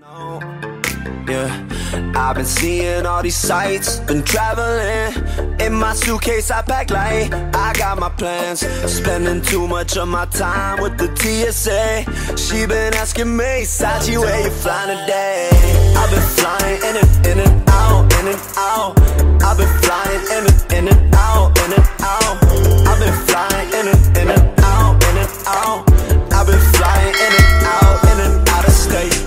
Yeah, I've been seeing all these sights, been traveling. In my suitcase I pack light, I got my plans. Spending too much of my time with the TSA. She been asking me, Sachi, where you flying today? I've been flying in and out, in and out. I've been flying in and out, in and out. I've been flying in and out, in and out. I've been flying in and out of state.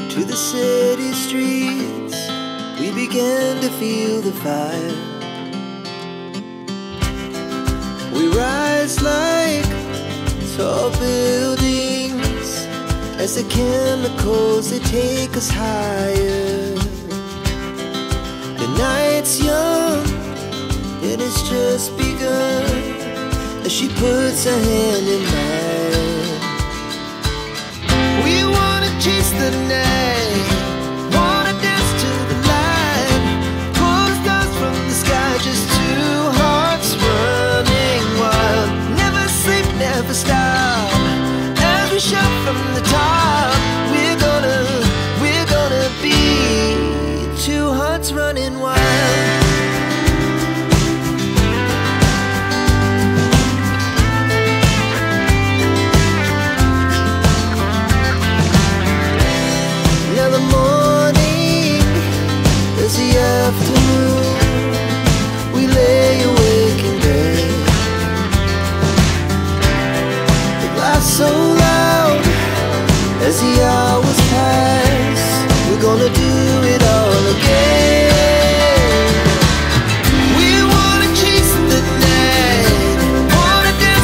to the city streets, we began to feel the fire. We rise like tall buildings as the chemicals, they take us higher. The night's young and it's just begun as she puts her hand in mine. We wanna chase the night, wanna dance to the light, pull the stars from the sky, just two hearts running wild. Never sleep, never stop, as we shout from the top. We're gonna be two hearts running wild. Afternoon, we lay awake in bed. It laughs so loud as the hours pass. We're gonna do it all again. We wanna chase the night, wanna dance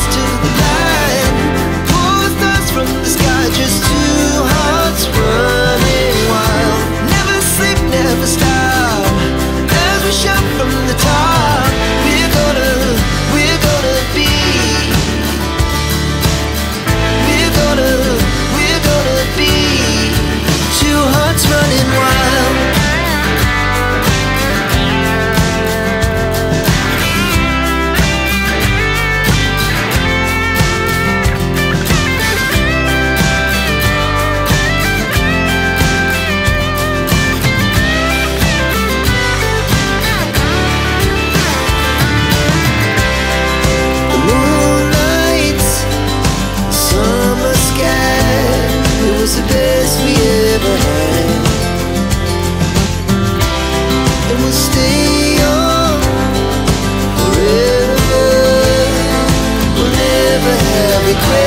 regret.